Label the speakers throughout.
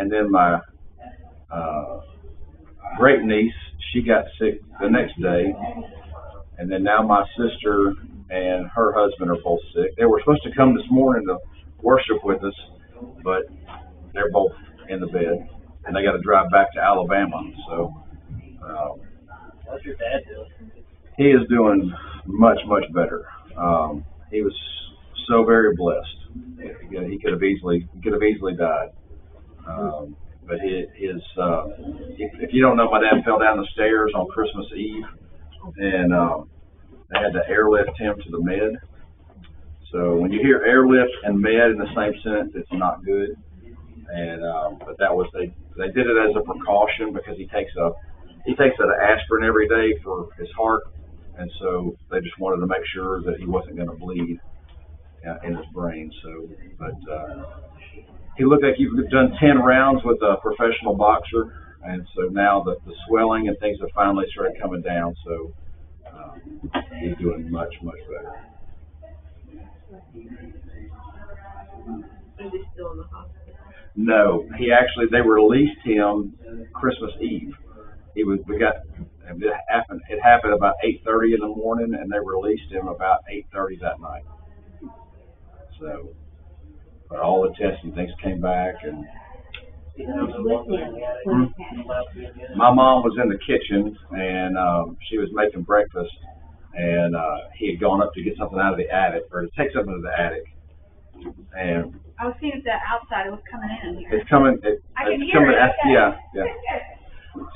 Speaker 1: and then my great niece, she got sick the next day, and then now my sister and her husband are both sick. They were supposed to come this morning to worship with us, but they're both in the bed, and they got to drive back to Alabama. So,
Speaker 2: how's your dad doing?
Speaker 1: He is doing much, much better. He was so very blessed. He could have easily died. But if you don't know, my dad fell down the stairs on Christmas Eve, and they had to airlift him to the med. So when you hear airlift and med in the same sentence, it's not good. And but that was they did it as a precaution because he takes an aspirin every day for his heart, and so they just wanted to make sure that he wasn't going to bleed in his brain. So, but he looked like he's done 10 rounds with a professional boxer, and so now the swelling and things have finally started coming down. So he's doing much, much better.
Speaker 3: Is he still in the hospital?
Speaker 1: No, they released him Christmas Eve. It happened about 8:30 in the morning, and they released him about 8:30 that night. So, but all the tests and things came back, and my mom was in the kitchen, and she was making breakfast, and he had gone up to get something out of the attic, or to take something to the attic, and
Speaker 3: I was seeing that outside. It was coming in here.
Speaker 1: it's coming.
Speaker 3: I can
Speaker 1: It's
Speaker 3: hear
Speaker 1: coming.
Speaker 3: it.
Speaker 1: Yeah.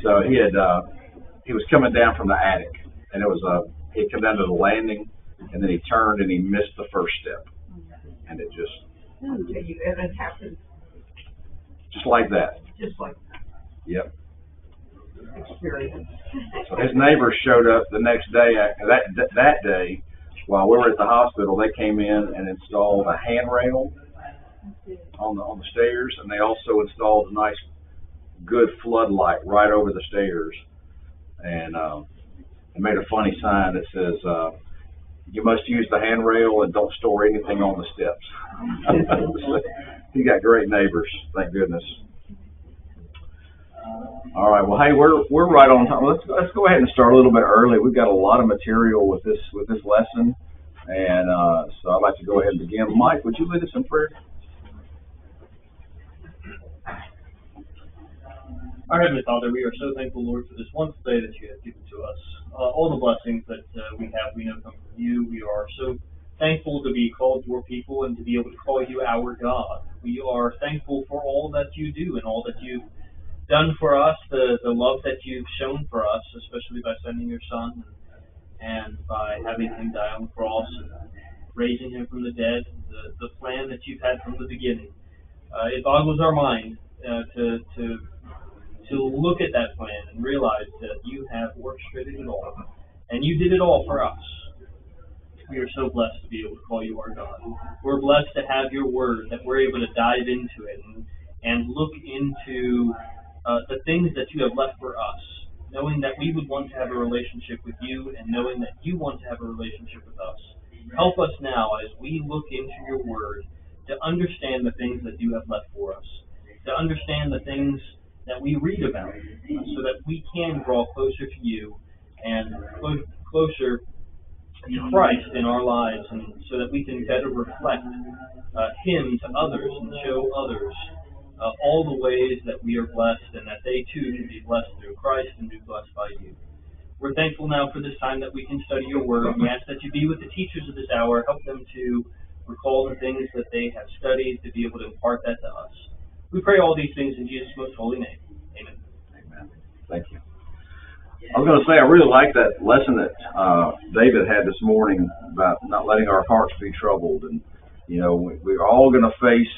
Speaker 1: So he was coming down from the attic, and he had come down to the landing, and then he turned and he missed the first step, and it just
Speaker 3: And it happened
Speaker 1: just like that.
Speaker 3: just like
Speaker 1: Yep.
Speaker 3: experience.
Speaker 1: So his neighbors showed up the next day. That day, while we were at the hospital, they came in and installed a handrail on the stairs, and they also installed a nice, good floodlight right over the stairs, and they made a funny sign that says, "You must use the handrail and don't store anything on the steps." He got great neighbors, thank goodness. All right, well, hey, we're right on time. Let's go ahead and start a little bit early. We've got a lot of material with this lesson, and so I'd like to go ahead and begin. Mike, would you lead us in prayer?
Speaker 2: Our Heavenly Father, we are so thankful, Lord, for this wonderful day that you have given to us. All the blessings that we have, we know come from you. We are so thankful to be called your people and to be able to call you our God. We are thankful for all that you do and all that you've done for us, the love that you've shown for us, especially by sending your Son and by having him die on the cross and raising him from the dead, the plan that you've had from the beginning. It boggles our mind to look at that plan and realize that you have orchestrated it all, and you did it all for us. We are so blessed to be able to call you our God. We're blessed to have your word, that we're able to dive into it and look into the things that you have left for us, knowing that we would want to have a relationship with you and knowing that you want to have a relationship with us. Help us now as we look into your word to understand the things that you have left for us, to understand the things that we read about, so that we can draw closer to you and closer to Christ in our lives, and so that we can better reflect him to others and show others all the ways that we are blessed and that they too can be blessed through Christ and be blessed by you. We're thankful now for this time that we can study your word. We ask that you be with the teachers of this hour, help them to recall the things that they have studied, to be able to impart that to us. We pray all these things in Jesus' most holy name. Amen.
Speaker 1: Amen. Thank you. I was going to say, I really like that lesson that David had this morning about not letting our hearts be troubled. And, you know, we're all going to face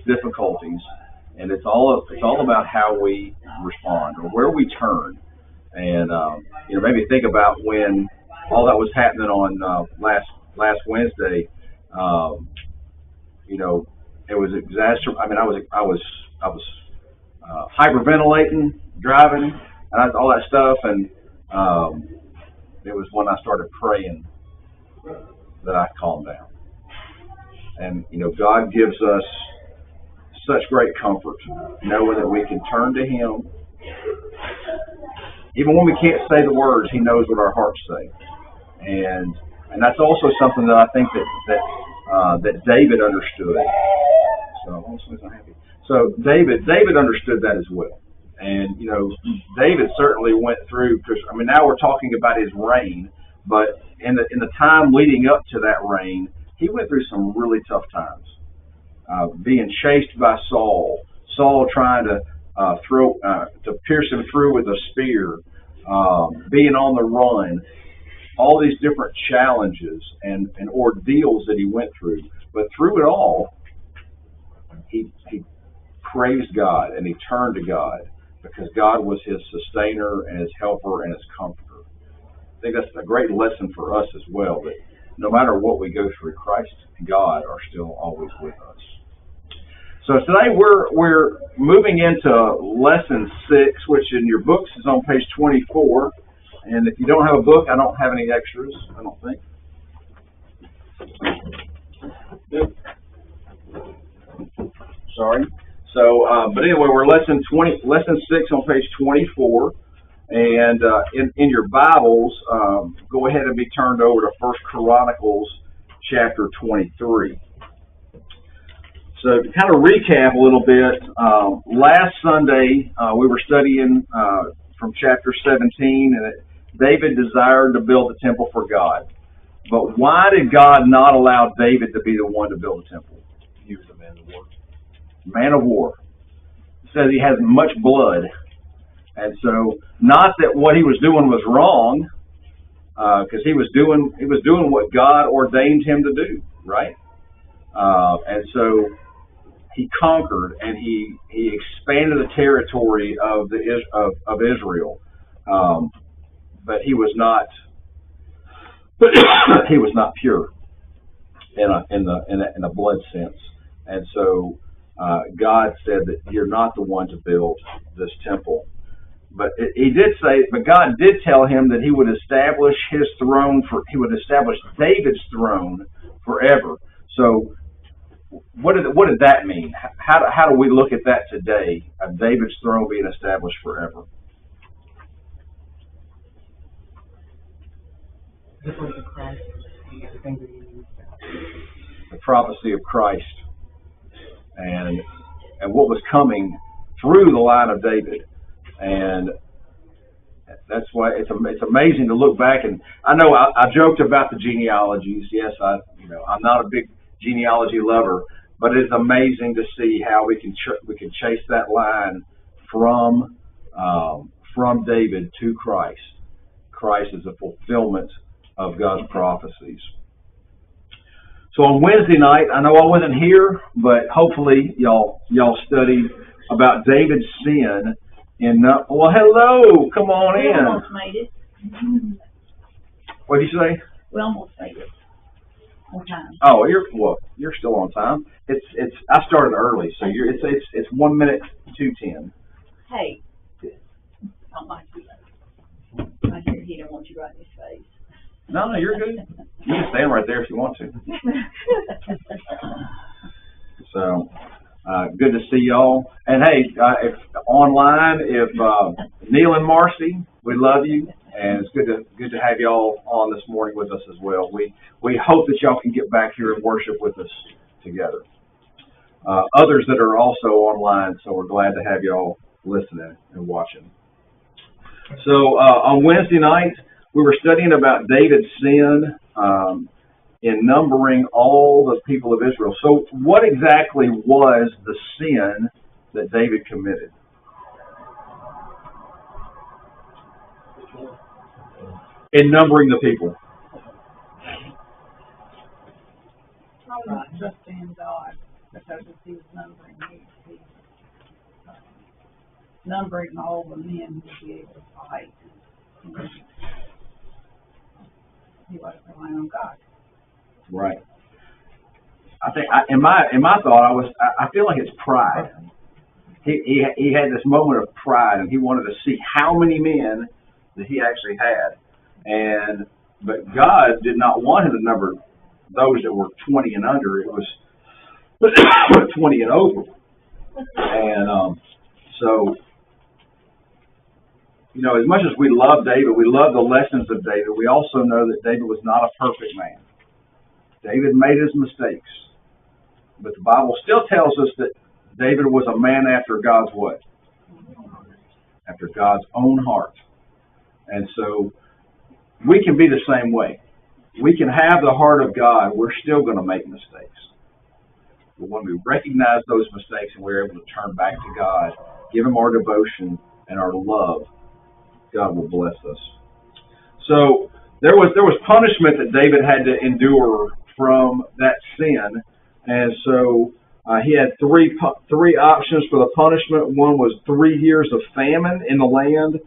Speaker 1: difficulties, and it's all about how we respond or where we turn. And, you know, maybe think about when all that was happening on last Wednesday, you know, it was exacerbated. I mean, I was hyperventilating, driving, and all that stuff, and it was when I started praying that I calmed down. And you know, God gives us such great comfort knowing that we can turn to Him. Even when we can't say the words, He knows what our hearts say. And that's also something that I think that David understood. So David understood that as well. And, David certainly went through, because, now we're talking about his reign, but in the time leading up to that reign, he went through some really tough times. Being chased by Saul trying to pierce him through with a spear, being on the run, all these different challenges and ordeals that he went through. But through it all, he praised God and he turned to God, because God was his sustainer and his helper and his comforter. I think that's a great lesson for us as well, that no matter what we go through, Christ and God are still always with us. So today we're moving into lesson 6, which in your books is on page 24. And if you don't have a book, I don't have any extras, I don't think. Sorry. So, but anyway, we're lesson 6 on page 24. And in your Bibles, go ahead and be turned over to 1 Chronicles chapter 23. So to kind of recap a little bit, last Sunday we were studying from chapter 17, and David desired to build a temple for God. But why did God not allow David to be the one to build a temple? He was a man of war. Man of war. It says he has much blood. And so, not that what he was doing was wrong, because he was doing what God ordained him to do, right? And so he conquered and he expanded the territory of Israel, but he was not pure in a blood sense. And so God said that you're not the one to build this temple. But but God did tell him that he would establish his throne he would establish David's throne forever. So what did that mean? How do we look at that today? David's throne being established forever. The prophecy of Christ and what was coming through the line of David. And that's why it's amazing to look back. And I know I joked about the genealogies. Yes, I'm not a big genealogy lover, but it's amazing to see how we can chase that line from David to Christ. Christ is a fulfillment of God's prophecies. So on Wednesday night, I know I wasn't here, but hopefully y'all studied about David's sin. Well, hello, come on in.
Speaker 3: We almost made it.
Speaker 1: What did you say?
Speaker 3: We almost made it on time.
Speaker 1: Oh, you're still on time. I started early, so it's 1 minute to 10.
Speaker 3: Hey, don't like you. I hear he don't want you right in his face.
Speaker 1: No, you're good. You can stand right there if you want to. So. Good to see y'all. And hey, if online, Neil and Marcy, we love you, and it's good to have y'all on this morning with us as well. We hope that y'all can get back here and worship with us together. Others that are also online, so we're glad to have y'all listening and watching. So on Wednesday night, we were studying about David's sin. In numbering all the people of Israel. So what exactly was the sin that David committed? In numbering the people.
Speaker 3: Not trusting in God, because if he was numbering, he's numbering all the men to be able to fight. He wasn't relying on God.
Speaker 1: Right. I think in my thought I feel like it's pride. He had this moment of pride, and he wanted to see how many men that he actually had, but God did not want him to number those that were 20 and under. It was 20 and over, And so, you know, as much as we love David, we love the lessons of David, we also know that David was not a perfect man. David made his mistakes. But the Bible still tells us that David was a man after God's what? After God's own heart. And so we can be the same way. We can have the heart of God. We're still going to make mistakes. But when we recognize those mistakes and we're able to turn back to God, give Him our devotion and our love, God will bless us. So there was punishment that David had to endure from that sin. And so he had three options for the punishment. One was 3 years of famine in the land.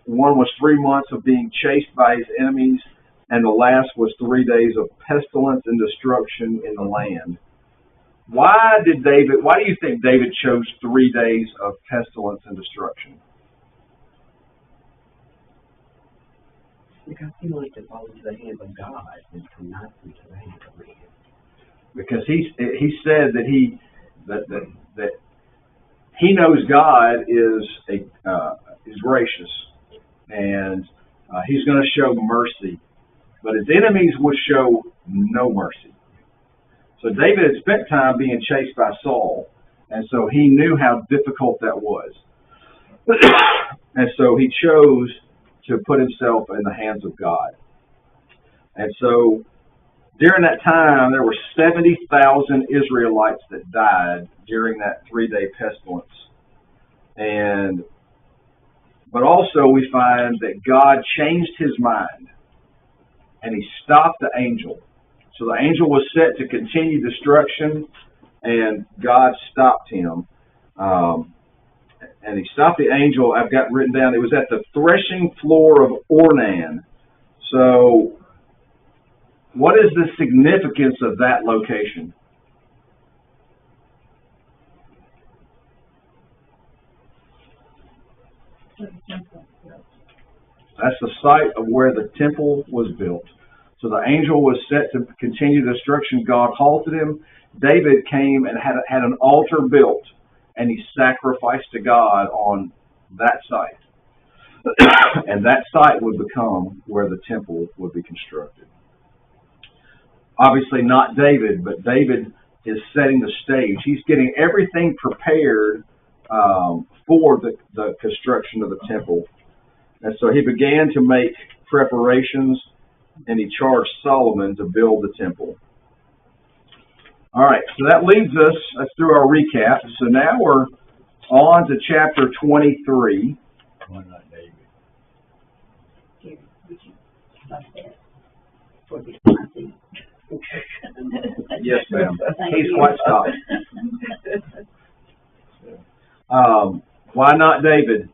Speaker 1: One was 3 months of being chased by his enemies. And the last was 3 days of pestilence and destruction in the land. Why do you think David chose 3 days of pestilence and destruction?
Speaker 4: Because he wanted to fall into the hands of God and to not into the hands of man.
Speaker 1: Because he said that he knows God is gracious, and He's going to show mercy, but his enemies would show no mercy. So David had spent time being chased by Saul, and so he knew how difficult that was, and so he chose to put himself in the hands of God. And so during that time, there were 70,000 Israelites that died during that 3-day pestilence. But also we find that God changed His mind, and He stopped the angel. So the angel was set to continue destruction, and God stopped him. And He stopped the angel. I've got written down, it was at the threshing floor of Ornan. So what is the significance of that location? That's the site of where the temple was built. So the angel was set to continue destruction. God halted him. David came and had an altar built, and he sacrificed to God on that site. And that site would become where the temple would be constructed. Obviously not David, but David is setting the stage. He's getting everything prepared for the construction of the temple. And so he began to make preparations, and he charged Solomon to build the temple. All right, so that leads us, that's through our recap. So now we're on to chapter 23.
Speaker 4: Why not David?
Speaker 3: Here, would you stop that? For the
Speaker 1: Yes, ma'am.
Speaker 3: Thank
Speaker 1: He's
Speaker 3: you.
Speaker 1: quite stopped. Why not David?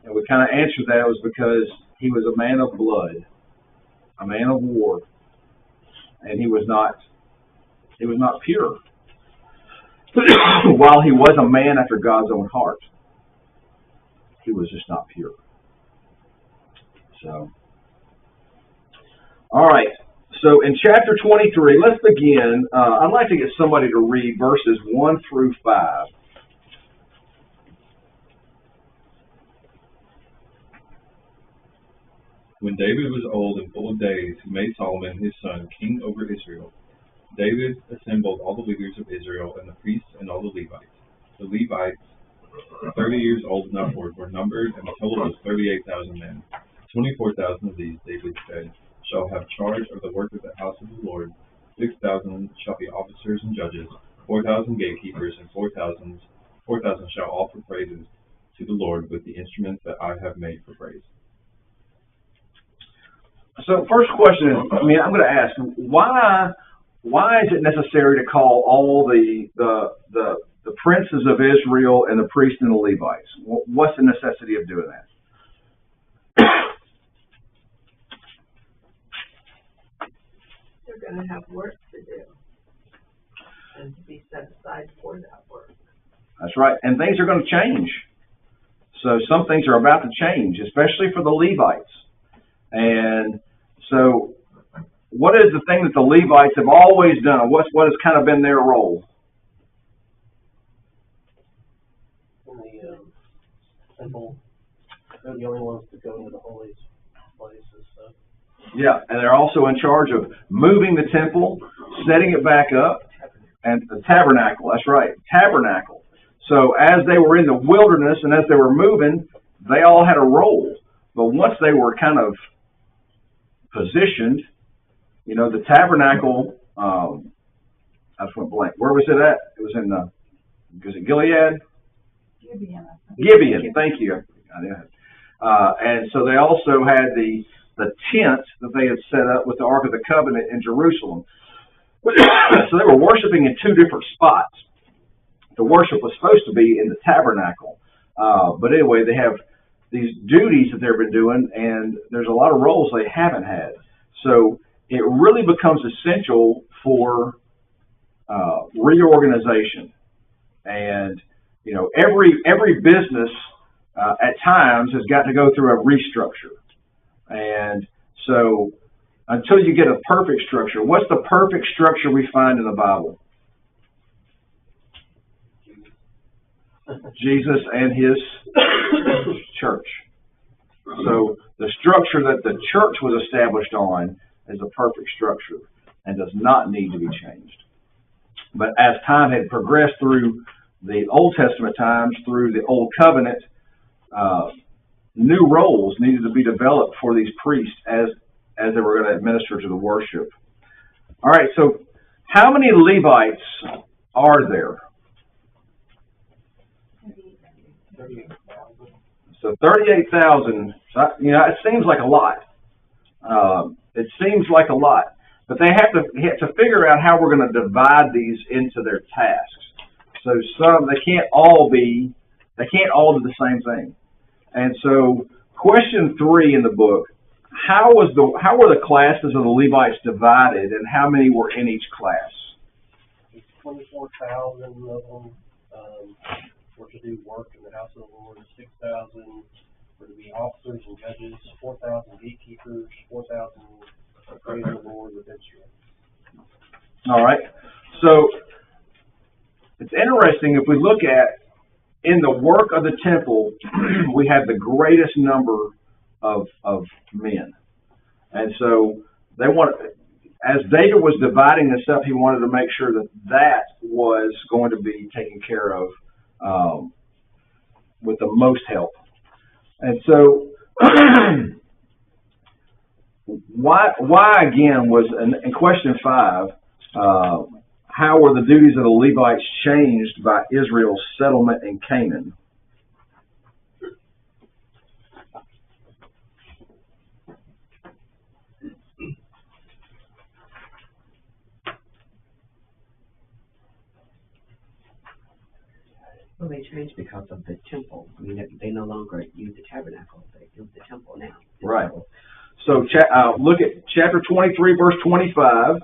Speaker 1: And we kind of answered that. It was because he was a man of blood, a man of war, and he was not pure. While he was a man after God's own heart, he was just not pure. So, all right. So in chapter 23, let's begin. I'd like to get somebody to read verses 1 through 5.
Speaker 5: When David was old and full of days, he made Solomon his son king over Israel. David assembled all the leaders of Israel and the priests and all the Levites. The Levites, 30 years old and upward, were numbered, and the total was 38,000 men. 24,000 of these, David said, shall have charge of the work of the house of the Lord. 6,000 shall be officers and judges, 4,000 gatekeepers, and 4,000 shall offer praises to the Lord with the instruments that I have made for praise.
Speaker 1: So first question is, I'm going to ask, why is it necessary to call all the princes of Israel and the priests and the Levites? What's the necessity of doing that?
Speaker 6: They're going to have work to do and to be set aside for that work.
Speaker 1: That's right. And things are going to change. So some things are about to change, especially for the Levites. And so what is the thing that the Levites have always done? What has kind of been their role?
Speaker 7: temple. They're the only ones that go into the holy place and stuff.
Speaker 1: Yeah, and they're also in charge of moving the temple, setting it back up, and the tabernacle. That's right, tabernacle. So as they were in the wilderness and as they were moving, they all had a role. But once they were kind of positioned, you know, the tabernacle, I just went blank. Where was it at? It was in was it Gilead? Gibeon. Thank you. And so they also had the tent that they had set up with the Ark of the Covenant in Jerusalem. So they were worshiping in two different spots. The worship was supposed to be in the tabernacle. But anyway, they have these duties that they've been doing, and there's a lot of roles they haven't had. So it really becomes essential for reorganization. And, you know, every business at times has got to go through a restructure. And so until you get a perfect structure, what's the perfect structure we find in the Bible? Jesus and his church. So the structure that the church was established on is a perfect structure and does not need to be changed. But as time had progressed through the Old Testament times, through the Old Covenant, new roles needed to be developed for these priests as they were going to administer to the worship. All right, so how many Levites are there?
Speaker 7: 38,000.
Speaker 1: So 38,000, you know, it seems like a lot. It seems like a lot. But they have to figure out how we're going to divide these into their tasks. So they can't all do the same thing. And so question 3 in the book, how were the classes of the Levites divided, and how many were in each class?
Speaker 7: 24,000 of them were to do work in the house of the Lord. 6,000 were to be officers and judges. 4,000 gatekeepers. 4,000 praise the Lord with instruments.
Speaker 1: All right. So it's interesting if we look at in the work of the temple, we have the greatest number of men. And so as David was dividing this up, he wanted to make sure that was going to be taken care of with the most help. And so why again was, in question 5, how were the duties of the Levites changed by Israel's settlement in Canaan?
Speaker 4: Well, they changed because of the temple. I mean, they no longer use the tabernacle. They use the temple now.
Speaker 1: Right. So look at chapter 23, verse 25.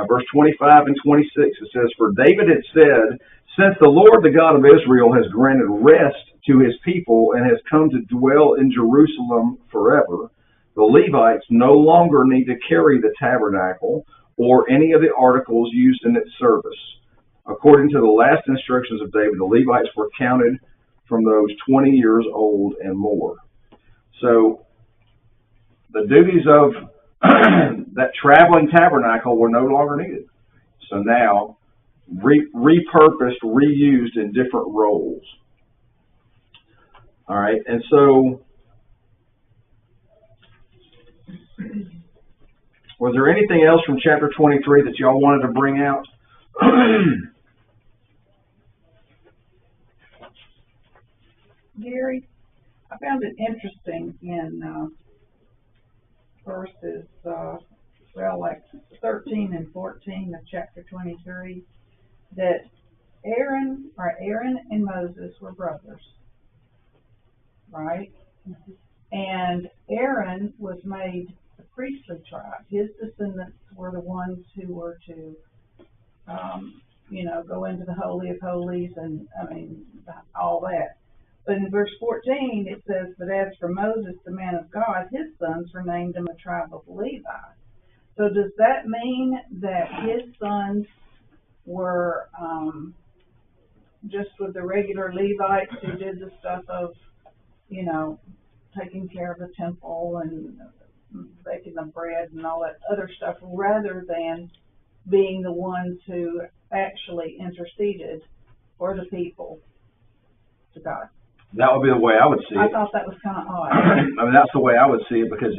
Speaker 1: Verse 25 and 26, it says, "For David had said, since the Lord, the God of Israel, has granted rest to his people and has come to dwell in Jerusalem forever, the Levites no longer need to carry the tabernacle or any of the articles used in its service. According to the last instructions of David, the Levites were counted from those 20 years old and more." So the duties of that traveling tabernacle were no longer needed. So now, repurposed, reused in different roles. All right, and so, was there anything else from chapter 23 that y'all wanted to bring out?
Speaker 3: Gary, I found it interesting in verses, like 13 and 14 of chapter 23, that Aaron and Moses were brothers, right? And Aaron was made a priestly tribe. His descendants were the ones who were to, go into the Holy of Holies and, all that. But in verse 14, it says, "But as for Moses, the man of God, his sons were named in the tribe of Levi." So does that mean that his sons were just with the regular Levites who did the stuff of, you know, taking care of the temple and baking the bread and all that other stuff, rather than being the ones who actually interceded for the people to God.
Speaker 1: That would be the way I would see it.
Speaker 3: I thought that was kind of odd.
Speaker 1: I mean, that's the way I would see it, because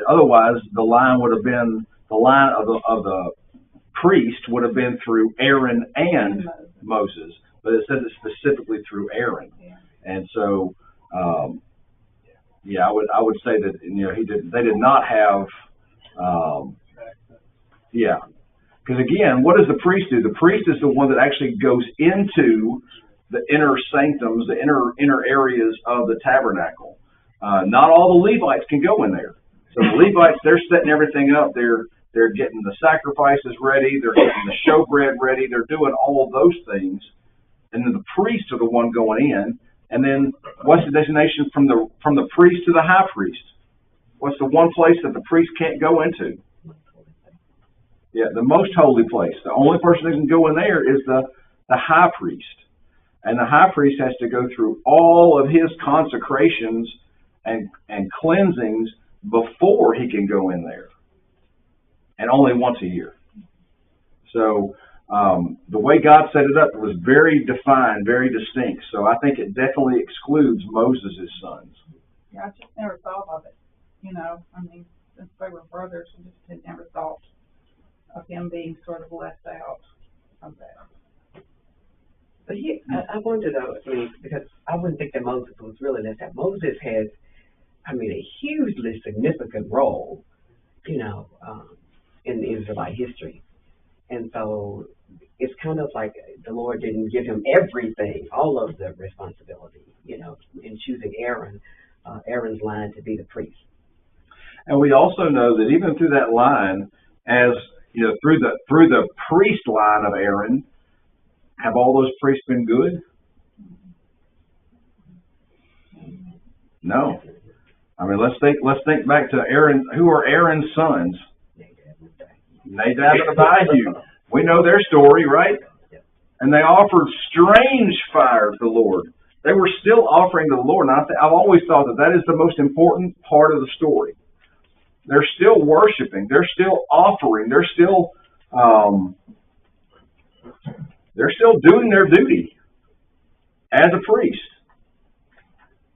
Speaker 1: otherwise the line would have been, the line of the priest would have been through Aaron and Moses, but it says it specifically through Aaron.
Speaker 3: Yeah.
Speaker 1: And so, I would say that, you know, they did not have, because again, what does the priest do? The priest is the one that actually goes into the inner sanctums, the inner areas of the tabernacle. Not all the Levites can go in there. So the Levites, they're setting everything up. They're getting the sacrifices ready. They're getting the showbread ready. They're doing all of those things. And then the priests are the one going in. And then what's the designation from the priest to the high priest? What's the one place that the priest can't go into? Yeah, the most holy place. The only person that can go in there is the high priest. And the high priest has to go through all of his consecrations and cleansings before he can go in there. And only once a year. So the way God set it up was very defined, very distinct. So I think it definitely excludes Moses' sons.
Speaker 3: Yeah, I just never thought of it. You know, I mean, since they were brothers, I just had never thought of him being sort of left out of that.
Speaker 4: But I wonder though, I mean, because I wouldn't think that Moses was really left out. Moses has, I mean, a hugely significant role, you know, in the Israelite history. And so it's kind of like the Lord didn't give him everything, all of the responsibility, you know, in choosing Aaron's line to be the priest.
Speaker 1: And we also know that even through that line, as you know, through the priest line of Aaron, have all those priests been good? No. I mean, let's think back to Aaron. Who are Aaron's sons? Nadab and Abihu. We know their story, right? And they offered strange fire to the Lord. They were still offering to the Lord. And I've always thought that is the most important part of the story. They're still worshiping. They're still offering. They're still doing their duty as a priest.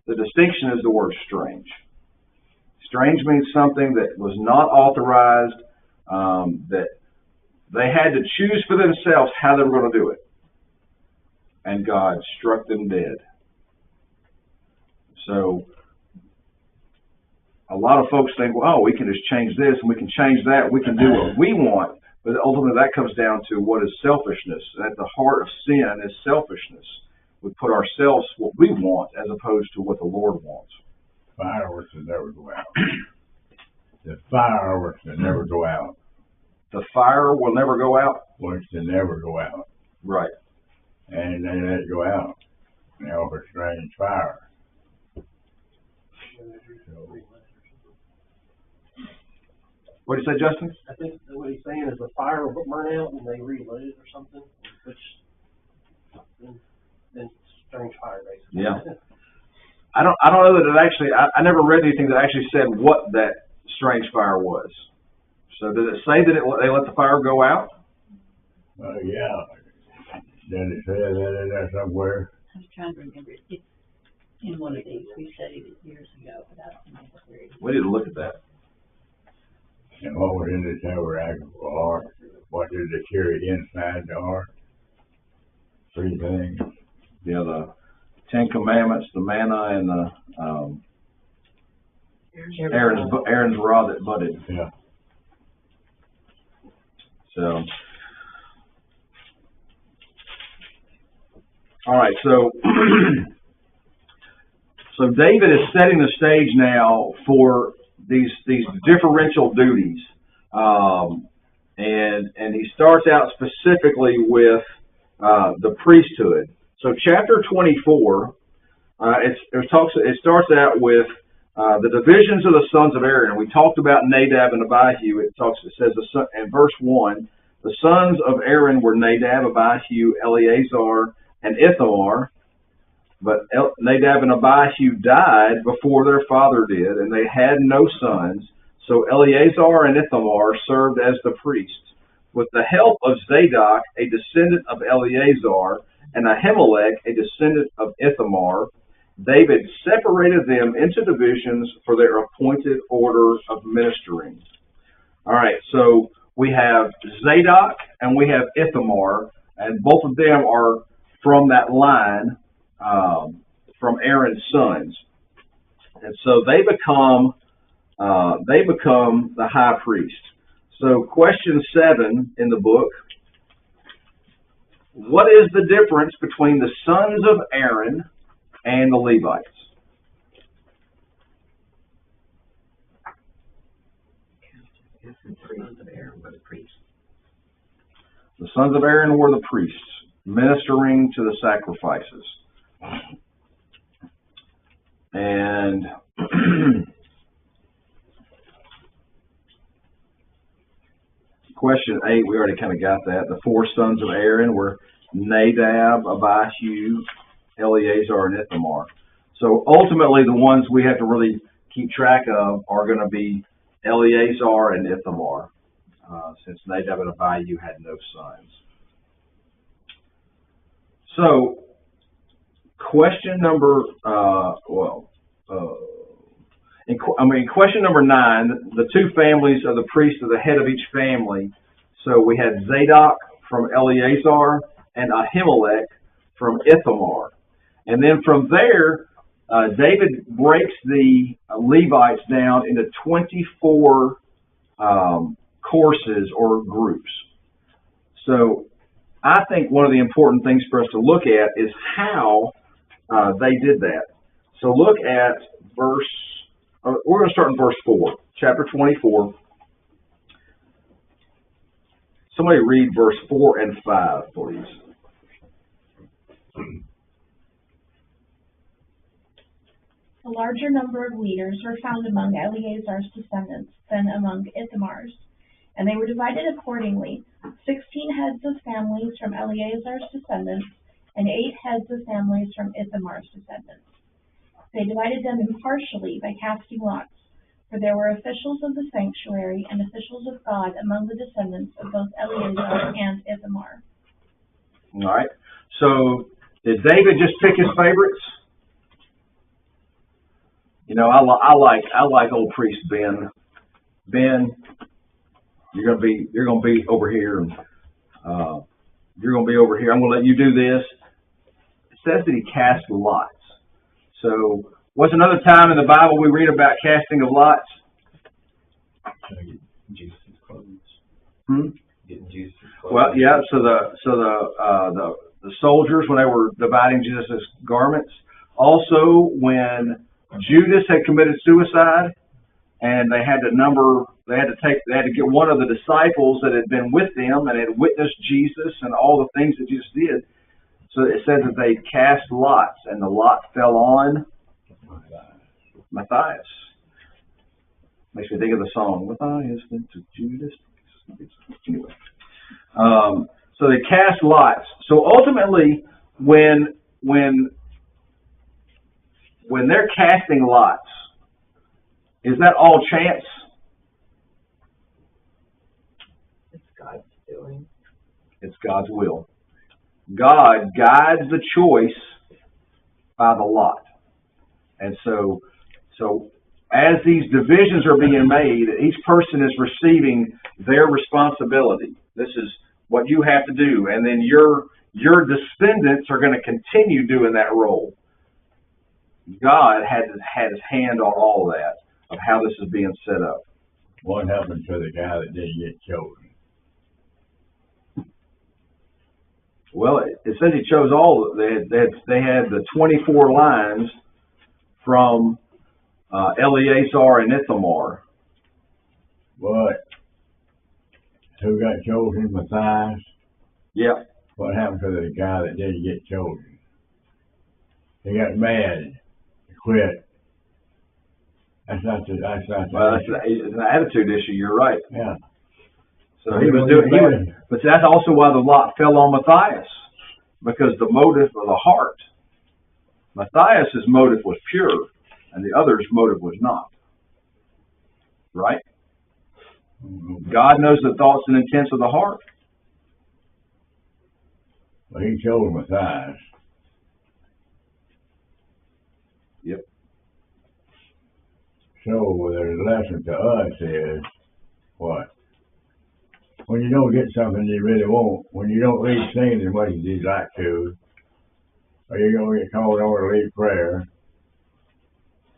Speaker 1: The distinction is the word strange. Strange means something that was not authorized, that they had to choose for themselves how they were going to do it. And God struck them dead. So a lot of folks think, well, we can just change this and we can change that. We can do what we want. But ultimately that comes down to what is selfishness. At the heart of sin is selfishness. We put ourselves what we want as opposed to what the Lord wants.
Speaker 8: Fireworks will never go out. The fireworks will never go out.
Speaker 1: The fire will never go out?
Speaker 8: Works will never go out.
Speaker 1: Right.
Speaker 8: And they let it go out. They offer strange fire.
Speaker 1: What did you say, Justin?
Speaker 7: I think that what he's saying is the fire will burn out and they relit it or something, which then strange fire basically.
Speaker 1: Yeah. I don't know that it actually. I never read anything that actually said what that strange fire was. So did it say that they let the fire go out?
Speaker 8: Yeah. Did it say that in there somewhere?
Speaker 9: I was trying to remember. It's in one of these. We studied it years ago, but I don't remember where it is.
Speaker 1: We didn't look at that.
Speaker 8: And what was in the tabernacle ark? What did they carry inside the ark? 3 things.
Speaker 1: Yeah, the 10 Commandments, the manna, and the Aaron's rod that budded.
Speaker 8: Yeah.
Speaker 1: So, all right. So, so David is setting the stage now for these differential duties, and he starts out specifically with the priesthood. So chapter 24, it starts out with the divisions of the sons of Aaron. And we talked about Nadab and Abihu. It says in verse 1, the sons of Aaron were Nadab, Abihu, Eleazar, and Ithamar. But Nadab and Abihu died before their father did, and they had no sons. So Eleazar and Ithamar served as the priests. With the help of Zadok, a descendant of Eleazar, and Ahimelech, a descendant of Ithamar, David separated them into divisions for their appointed order of ministering. All right, so we have Zadok and we have Ithamar, and both of them are from that line, from Aaron's sons, and so they become the high priest. So, question 7 in the book: what is the difference between the sons of Aaron and the Levites? The sons of Aaron were the priests, ministering to the sacrifices. And question 8, we already kind of got that. The 4 sons of Aaron were Nadab, Abihu, Eleazar, and Ithamar. So ultimately, the ones we have to really keep track of are going to be Eleazar and Ithamar, since Nadab and Abihu had no sons. So, question number, question number 9, the 2 families of the priests are the head of each family. So we had Zadok from Eleazar and Ahimelech from Ithamar. And then from there, David breaks the Levites down into 24 courses or groups. So I think one of the important things for us to look at is how they did that. So look at we're going to start in verse 4, chapter 24. Somebody read verse 4 and 5, please.
Speaker 10: A larger number of leaders were found among Eleazar's descendants than among Ithamar's, and they were divided accordingly: 16 heads of families from Eleazar's descendants, and 8 heads of families from Ithamar's descendants. They divided them impartially by casting lots, for there were officials of the sanctuary and officials of God among the descendants of both Eleazar and Ithamar.
Speaker 1: All right. So did David just pick his favorites? You know, I like old priest Ben. Ben, you're gonna be over here, and you're gonna be over here. I'm gonna let you do this. It says that he cast lots. So, what's another time in the Bible we read about casting of lots?
Speaker 5: Getting Jesus' clothes. Getting Jesus' clothes.
Speaker 1: Well, yeah. So the soldiers, when they were dividing Jesus' garments, also when Judas had committed suicide, and they had to get one of the disciples that had been with them and had witnessed Jesus and all the things that Jesus did. So it says that they cast lots, and the lot fell on Matthias. Makes me think of the song, Matthias went to Judas. Anyway, so they cast lots. So ultimately, when they're casting lots, is that all chance?
Speaker 6: It's God's doing.
Speaker 1: It's God's will. God guides the choice by the lot. And so as these divisions are being made, each person is receiving their responsibility. This is what you have to do. And then your descendants are going to continue doing that role. God had his hand on all of that, of how this is being set up.
Speaker 8: What happened to the guy that didn't get chosen?
Speaker 1: Well, it says he chose all. They had the 24 lines from Eleazar and Ithamar.
Speaker 8: But who got chosen? Matthias?
Speaker 1: Yeah.
Speaker 8: What happened to the guy that didn't get chosen? He got mad. He quit. That's an attitude issue. You're right. Yeah.
Speaker 1: So he was doing, but that's also why the lot fell on Matthias, because the motive of the heart. Matthias' motive was pure, and the other's motive was not. Right? God knows the thoughts and intents of the heart.
Speaker 8: Well, he chose Matthias.
Speaker 1: Yep.
Speaker 8: So the lesson to us is what? When you don't get something you really want, when you don't lead singing as much as you'd like to, or you're going to get called over to lead prayer,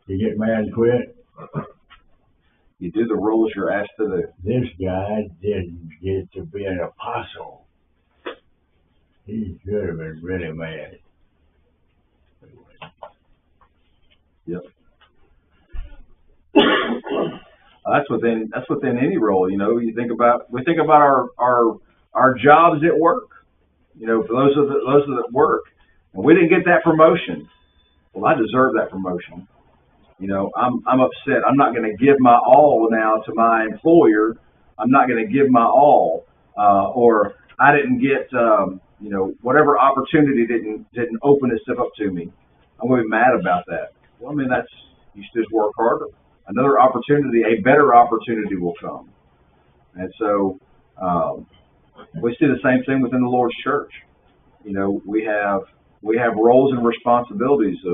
Speaker 8: you get mad and quit.
Speaker 1: You do the roles you're asked to do.
Speaker 8: This guy didn't get to be an apostle. He should have been really mad.
Speaker 1: Yep. That's within any role. You know, we think about our jobs at work. You know, for those that work, and we didn't get that promotion. Well, I deserve that promotion. You know, I'm upset. I'm not going to give my all now to my employer. I'm not going to give my all, or I didn't get, you know, whatever opportunity didn't open itself up to me. I'm going to be mad about that. Well, I mean, you should just work harder. Another opportunity, a better opportunity will come. And so we see the same thing within the Lord's church. You know, we have roles and responsibilities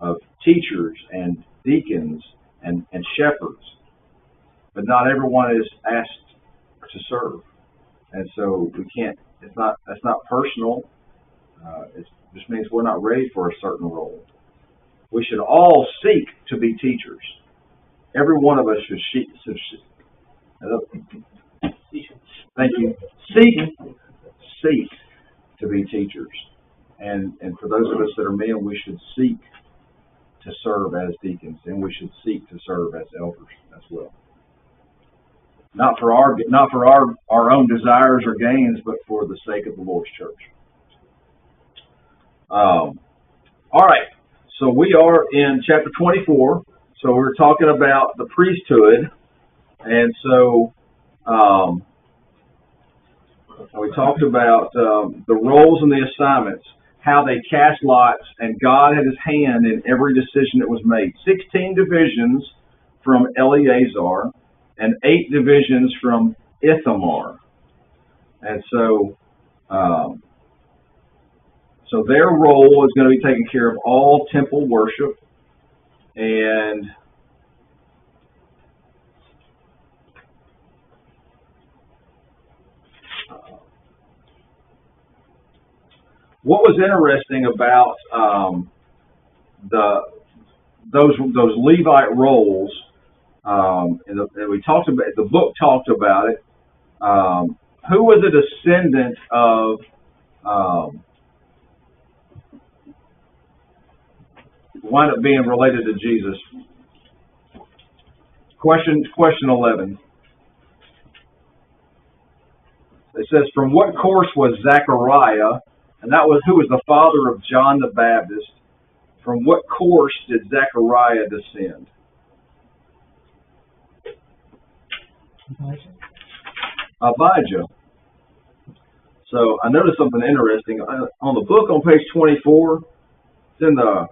Speaker 1: of teachers and deacons and shepherds, but not everyone is asked to serve, and so we can't. That's not personal. It just means we're not ready for a certain role. We should all seek to be teachers. Every one of us should thank you. Seek to be teachers, and for those of us that are men, we should seek to serve as deacons, and we should seek to serve as elders as well. Not for our own desires or gains, but for the sake of the Lord's church. All right, so we are in chapter 24. So we're talking about the priesthood, and so we talked about the roles and the assignments, how they cast lots, and God had his hand in every decision that was made. 16 divisions from Eleazar and 8 divisions from Ithamar. And so their role is going to be taking care of all temple worship. And what was interesting about those Levite roles, and we talked about the book talked about it. Who was a descendant of wind up being related to Jesus? Question 11. It says, from what course was Zechariah, and that was who was the father of John the Baptist, from what course did Zechariah descend? Abijah. So I noticed something interesting. On the book on page 24, it's in the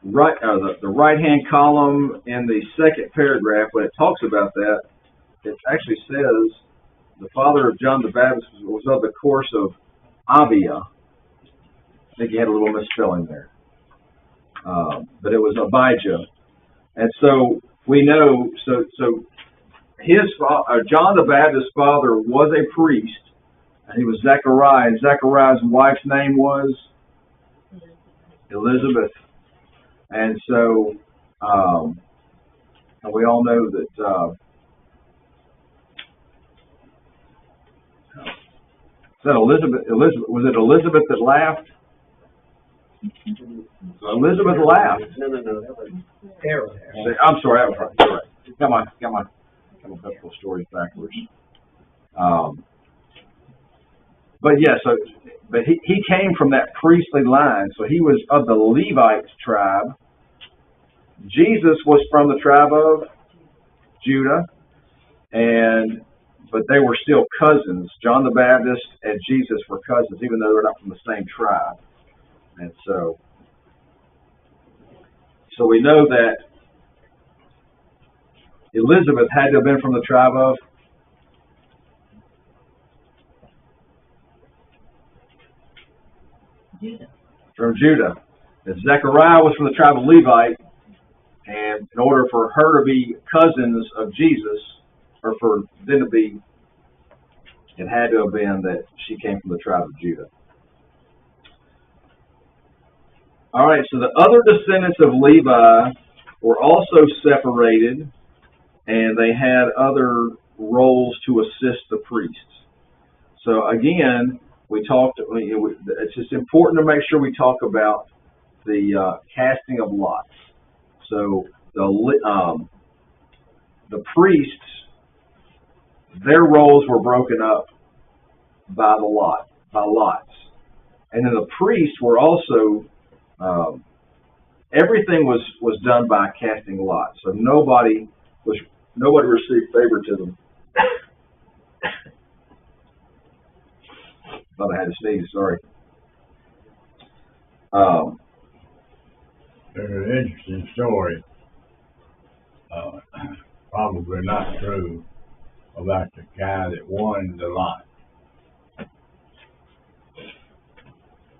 Speaker 1: right-hand column in the second paragraph, when it talks about that, it actually says the father of John the Baptist was of the course of Abiah. I think he had a little misspelling there. But it was Abijah. And so we know, so John the Baptist's father was a priest, and he was Zechariah, and Zechariah's wife's name was Elizabeth. And so, and we all know that, is that Elizabeth, was it Elizabeth that laughed? Elizabeth laughed.
Speaker 4: No, that was Sarah.
Speaker 1: I'm sorry, that was right. You're right. Got my couple stories backwards. But yeah, but he came from that priestly line, so he was of the Levite tribe. Jesus was from the tribe of Judah, and but they were still cousins. John the Baptist and Jesus were cousins, even though they're not from the same tribe. And so we know that Elizabeth had to have been from the tribe of
Speaker 9: Judah.
Speaker 1: From Judah. And Zechariah was from the tribe of Levite, and in order for her to be cousins of Jesus, or for them to be, it had to have been that she came from the tribe of Judah. All right, so the other descendants of Levi were also separated, and they had other roles to assist the priests. So again, it's just important to make sure we talk about the casting of lots. So the priests, their roles were broken up by lots, and then the priests were also everything was done by casting lots. So nobody received favoritism. Thought I had to sneeze. Sorry.
Speaker 8: There's an interesting story, probably not true, about the guy that won the lot,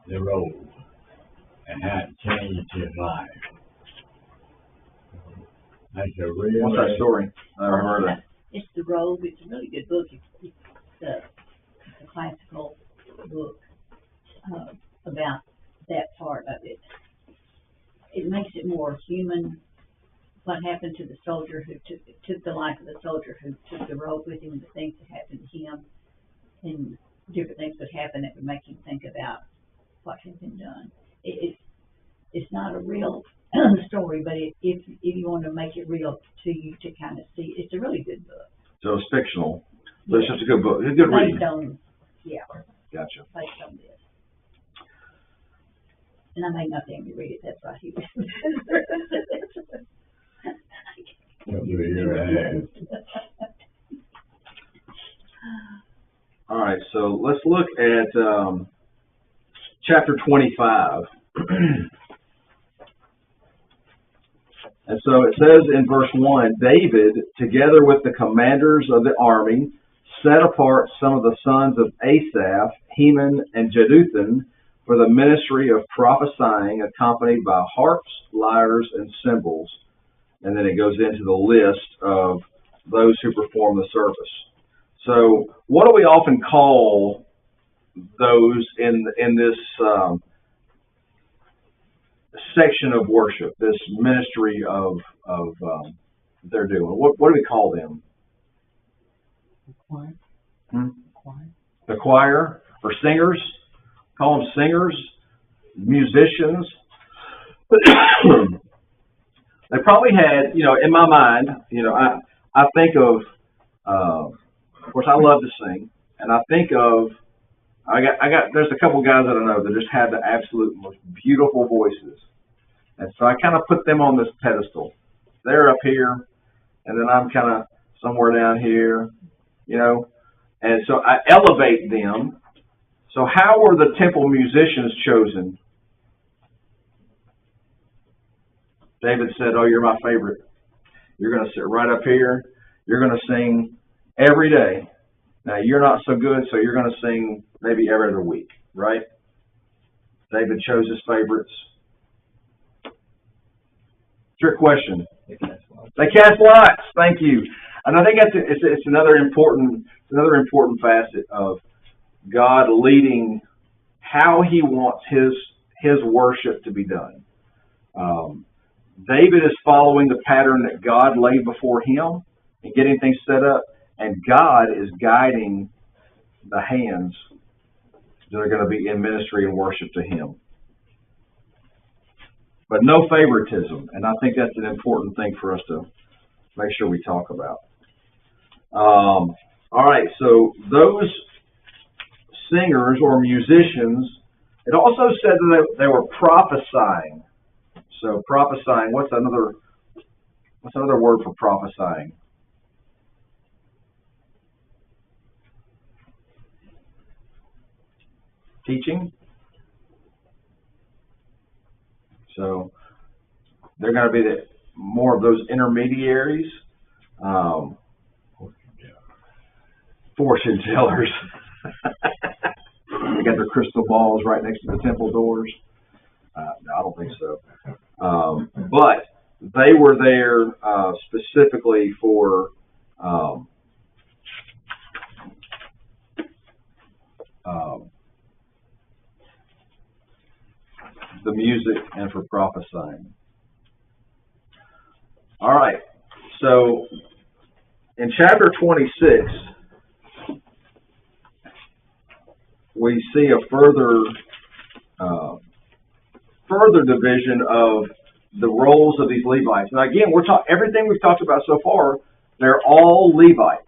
Speaker 8: the road, and how it changed his life. That's a real.
Speaker 1: What's that story? I never heard of it.
Speaker 9: It's The Robe. It's a really good book. It's a classical book about that part of it. It makes it more human. What happened to the soldier who took the life of the soldier who took the robe with him, and the things that happened to him, and different things would happen that would make him think about what had been done. It's not a real story, but if you want to make it real to you to kind of see, it's a really good book.
Speaker 1: So it's fictional, but it's just a good book. It's a good read.
Speaker 9: Based on, yeah.
Speaker 1: Gotcha.
Speaker 9: Based on this. And I may not be able to read it, that's why he was.
Speaker 1: All right, so let's look at chapter 25. And so it says in verse 1, David, together with the commanders of the army, set apart some of the sons of Asaph, Heman, and Jeduthun, for the ministry of prophesying, accompanied by harps, lyres, and cymbals. And then it goes into the list of those who perform the service. So what do we often call those in this section of worship, this ministry of they're doing? What do we call them?
Speaker 9: Choir.
Speaker 1: Choir. The choir, or singers? Call them singers, musicians. They probably had, in my mind, I think of course, I love to sing, and I think of, there's a couple guys that I know that just have the absolute most beautiful voices. And so I kind of put them on this pedestal. They're up here, and then I'm kind of somewhere down here, and so I elevate them. So how were the temple musicians chosen? David said, "Oh, you're my favorite. You're going to sit right up here. You're going to sing every day. Now, you're not so good, so you're going to sing maybe every other week," right? David chose his favorites. Trick question. They cast lots. Thank you. And I think it's another important facet of God leading how He wants His worship to be done. David is following the pattern that God laid before him and getting things set up, and God is guiding the hands that are going to be in ministry and worship to Him. But no favoritism, and I think that's an important thing for us to make sure we talk about. All right, so those singers or musicians, it also said that they were prophesying. So prophesying, what's another word for prophesying? teaching. So they're going to be more of those intermediaries, fortune tellers. They got their crystal balls right next to the temple doors. No, I don't think so. But they were there specifically for the music and for prophesying. All right. So in chapter 26, we see a further division of the roles of these Levites. Now again, everything we've talked about so far, they're all Levites.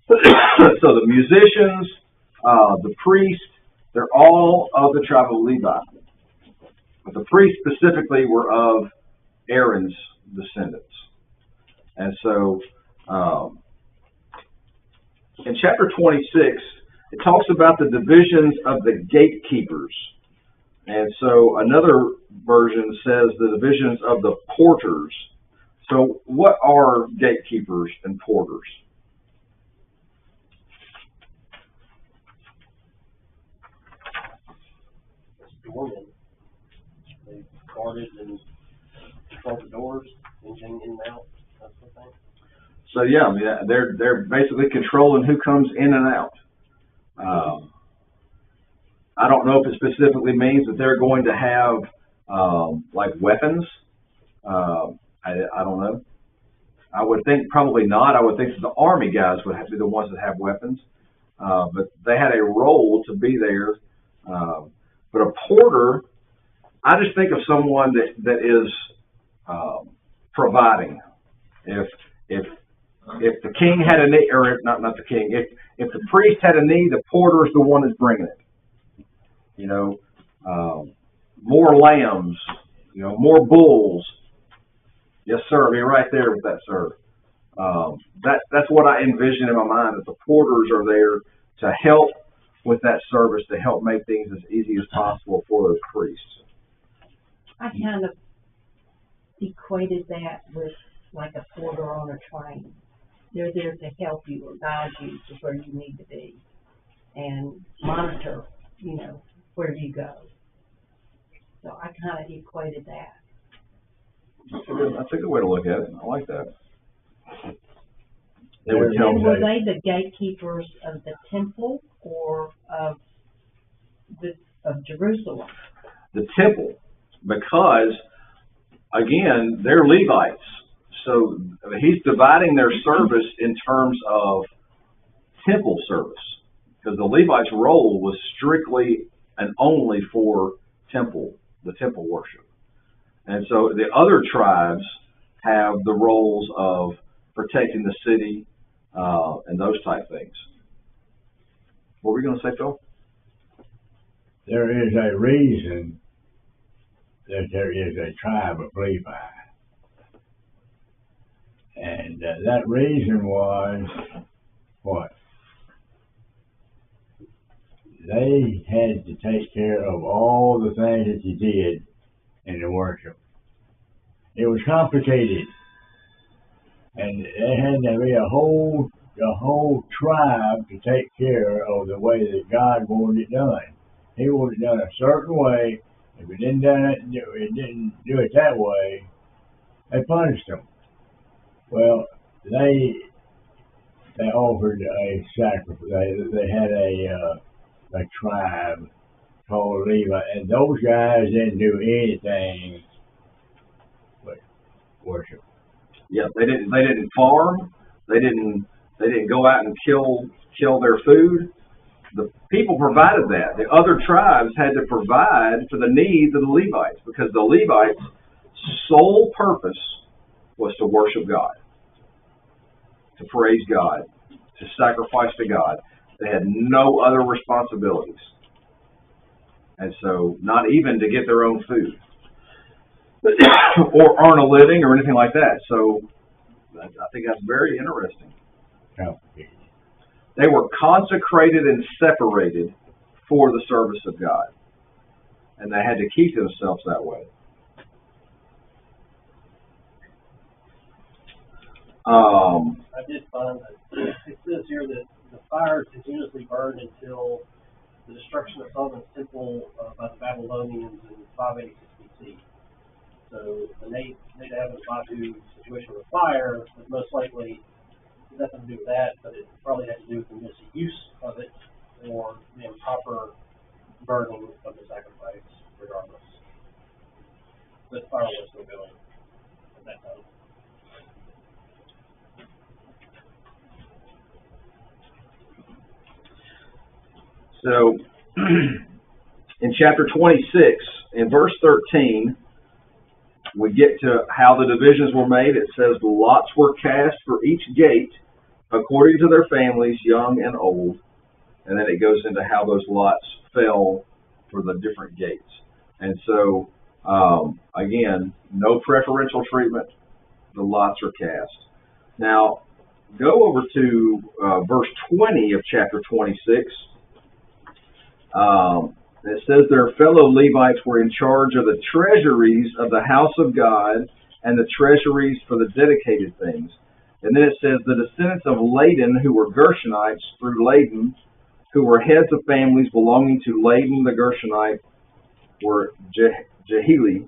Speaker 1: So the musicians, the priests, they're all of the tribe of Levi. But the priests specifically were of Aaron's descendants. And so in chapter 26, it talks about the divisions of the gatekeepers. And so another version says the divisions of the porters. So what are gatekeepers and porters?
Speaker 7: Doormen. They guarded and controlled the doors, anything in and out, that sort of thing.
Speaker 1: So yeah, I mean, they're basically controlling who comes in and out. I don't know if it specifically means that they're going to have like weapons. I don't know. I would think probably not. I would think that the army guys would have to be the ones that have weapons. But they had a role to be there. But a porter, I just think of someone that is providing. If the king had a need, or not the king, if the priest had a need, the porter is the one that's bringing it. You know, more lambs, more bulls. Yes, sir. Be right there with that, sir. That's what I envision in my mind, that the porters are there to help with that service, to help make things as easy as possible for those priests.
Speaker 9: I kind of equated that with like a porter on a train. They're there to help you or guide you to where you need to be and monitor, where you go. So I kind of equated that.
Speaker 1: That's a good way to look at it. I like that.
Speaker 9: And were they the gatekeepers of the temple or of Jerusalem?
Speaker 1: The temple, because again, they're Levites. So he's dividing their service in terms of temple service, because the Levites' role was strictly and only for the temple worship. And so the other tribes have the roles of protecting the city and those type things. What were we going to say, Phil?
Speaker 8: There is a reason that there is a tribe of Levi. And that reason was what? They had to take care of all the things that you did in the worship. It was complicated. And there had to be a whole tribe to take care of the way that God wanted it done. He wanted it done a certain way. If it didn't do it that way, they punished them. Well, they offered a sacrifice. They had a tribe called Levi, and those guys didn't do anything but worship.
Speaker 1: Yeah, they didn't farm. They didn't go out and kill their food. The people provided that. The other tribes had to provide for the needs of the Levites, because the Levites' sole purpose was to worship God, to praise God, to sacrifice to God. They had no other responsibilities. And so not even to get their own food or earn a living or anything like that. So I think that's very interesting.
Speaker 8: Yeah.
Speaker 1: They were consecrated and separated for the service of God. And they had to keep themselves that way.
Speaker 7: I did find that it says here that the fire continuously burned until the destruction of Solomon's temple by the Babylonians in 586 BC. So the Nadab and Abihu situation with fire was most likely nothing to do with that, but it probably had to do with the misuse of it or the improper burning of the sacrifice, regardless. But fire was still going at that time.
Speaker 1: So, in chapter 26, in verse 13, we get to how the divisions were made. It says, lots were cast for each gate according to their families, young and old. And then it goes into how those lots fell for the different gates. And so, again, no preferential treatment. The lots are cast. Now, go over to verse 20 of chapter 26. It says their fellow Levites were in charge of the treasuries of the house of God and the treasuries for the dedicated things. And then it says the descendants of Laden, who were Gershonites through Laden, who were heads of families belonging to Laden the Gershonite, were Jeheli.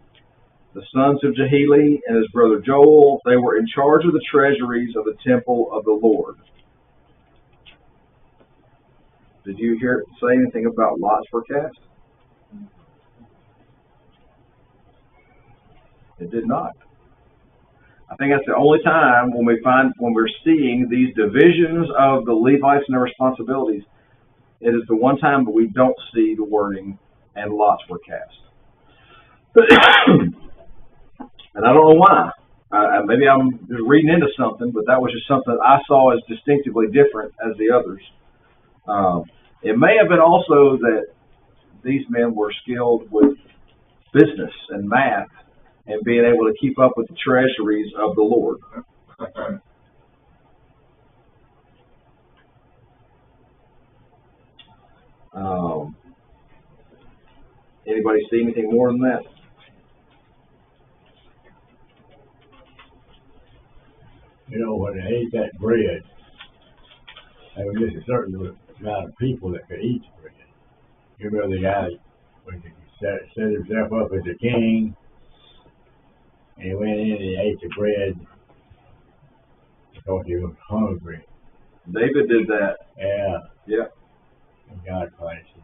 Speaker 1: The sons of Jeheli and his brother Joel, they were in charge of the treasuries of the temple of the Lord. Did you hear it say anything about lots were cast? It did not. I think that's the only time when we're seeing these divisions of the Levites and their responsibilities. It is the one time that we don't see the wording and lots were cast. And I don't know why. Maybe I'm just reading into something, but that was just something I saw as distinctively different as the others. It may have been also that these men were skilled with business and math and being able to keep up with the treasuries of the Lord. Anybody see anything more than that?
Speaker 8: You know, when they ate that bread, there was just a certain amount of people that could eat the bread. You remember the guy when he set himself up as a king, and he went in and he ate the bread because he was hungry.
Speaker 1: David did that.
Speaker 8: Yeah.
Speaker 1: Yeah.
Speaker 8: And God punished him.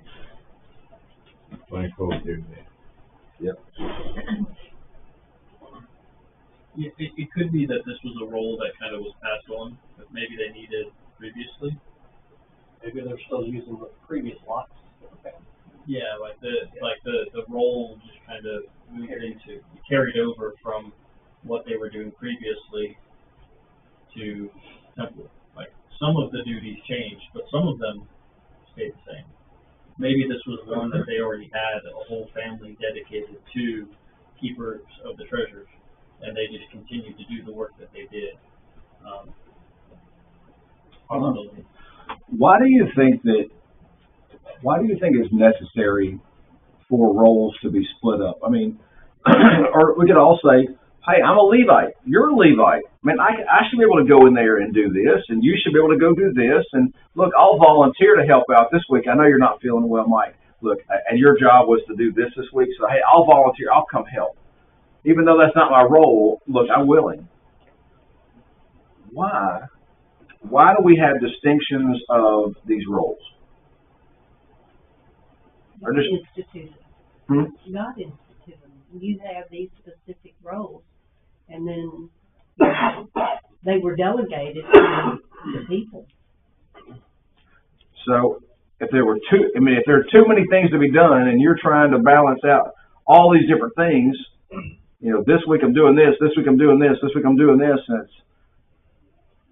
Speaker 8: When he could do that.
Speaker 1: Yep.
Speaker 2: It could be that this was a role that kind of was passed on, that maybe they needed previously.
Speaker 7: Maybe they're still using the previous lots. Okay.
Speaker 2: Yeah, like the role just kind of moved into, carried over from what they were doing previously to temple. Like some of the duties changed, but some of them stayed the same. Maybe this was one that they already had a whole family dedicated to keepers of the treasures, and they just continued to do the work that they did.
Speaker 1: Why do you think it's necessary for roles to be split up? I mean, or we could all say, hey, I'm a Levite. You're a Levite. I mean, I should be able to go in there and do this, and you should be able to go do this. And look, I'll volunteer to help out this week. I know you're not feeling well, Mike. Look, and your job was to do this week, so hey, I'll volunteer. I'll come help. Even though that's not my role, look, I'm willing. Why? Why do we have distinctions of these roles? Or just,
Speaker 9: Instituted.
Speaker 1: Hmm?
Speaker 9: God instituted them. You have these specific roles, and then you know, they were delegated to the people.
Speaker 1: So if there are too many things to be done, and you're trying to balance out all these different things, you know, this week I'm doing this week I'm doing this week I'm doing this, and it's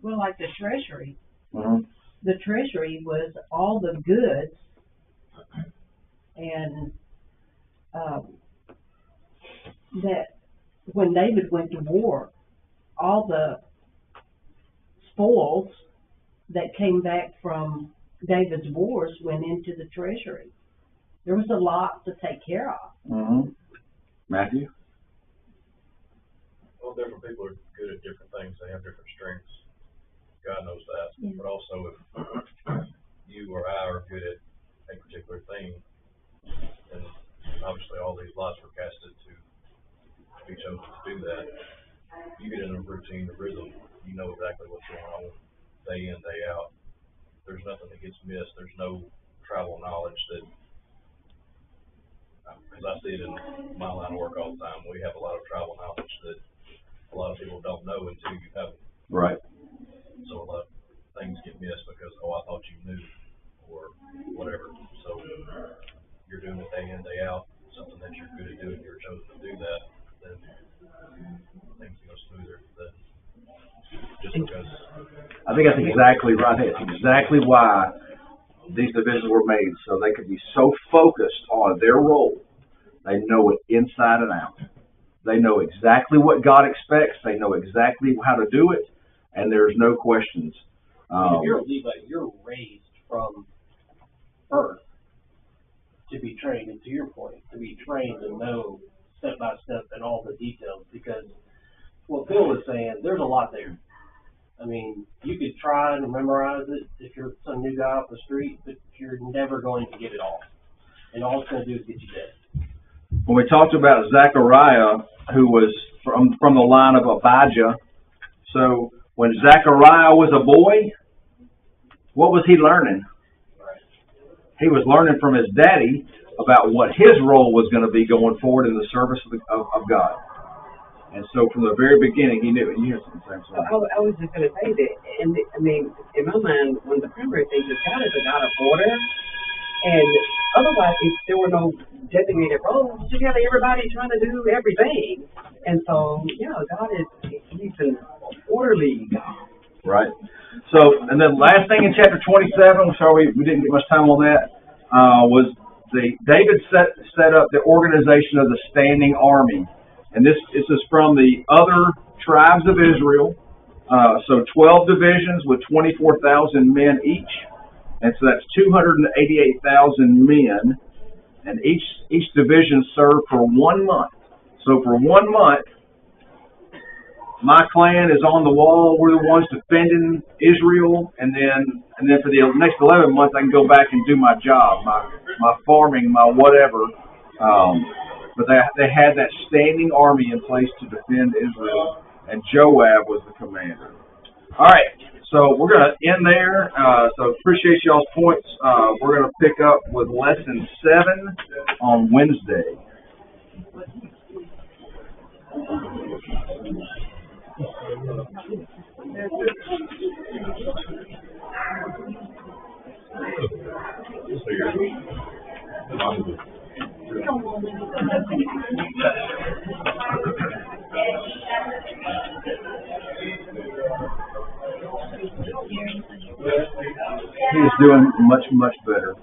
Speaker 3: Well, like the treasury.
Speaker 1: Mm-hmm.
Speaker 3: The treasury was all the goods, and that when David went to war, all the spoils that came back from David's wars went into the treasury.
Speaker 9: there was a lot to take care of.
Speaker 1: Mm-hmm. Matthew?
Speaker 11: Well, different people are good at different things. They have different strengths. God knows that.
Speaker 9: Yeah.
Speaker 11: But also, if you or I are good at a particular thing, then obviously all these lots were casted to be chosen to do that. You get in a routine, a rhythm. You know exactly what's going on day in, day out. There's nothing that gets missed. There's no travel knowledge that, because I see it in my line of work all the time. We have a lot of travel knowledge that a lot of people don't know until you have it.
Speaker 1: Right.
Speaker 11: So a lot of things get missed because, oh, I thought you knew, or whatever. So you're doing it day in, day out, something that you're good at doing, you're chosen to do that, then things go smoother than just because.
Speaker 1: I think that's exactly right. It's exactly why these divisions were made, so they could be so focused on their role. They know it inside and out. They know exactly what God expects. They know exactly how to do it, and there's no questions.
Speaker 7: If you're a Levite, you're raised from birth to be trained, and to your point, to be trained to know step by step and all the details, because what Phil was saying, there's a lot there. I mean, you could try and memorize it if you're some new guy off the street, but you're never going to get it all. And all it's going to do is get you dead.
Speaker 1: When we talked about Zechariah, who was from the line of Abijah, so when Zechariah was a boy, what was he learning? He was learning from his daddy about what his role was going to be going forward in the service of God. And so from the very beginning, he knew it. You hear something saying something.
Speaker 4: I was just going to say that, and I mean, in my mind, one of the primary things is God is a God of order, and otherwise, if there were no designated roles, you have everybody trying to do everything. And so, yeah, he's an orderly God.
Speaker 1: Right. So, and then last thing in chapter 27, I'm sorry we didn't get much time on that, was David set up the organization of the standing army. And this is from the other tribes of Israel. So 12 divisions with 24,000 men each. And so that's 288,000 men. And each division served for 1 month. So for 1 month, my clan is on the wall. We're the ones defending Israel. And then for the next 11 months, I can go back and do my job, my farming, my whatever. But they had that standing army in place to defend Israel, and Joab was the commander. All right, so we're going to end there. So appreciate y'all's points. We're going to pick up with lesson 7 on Wednesday. He is doing much, much better.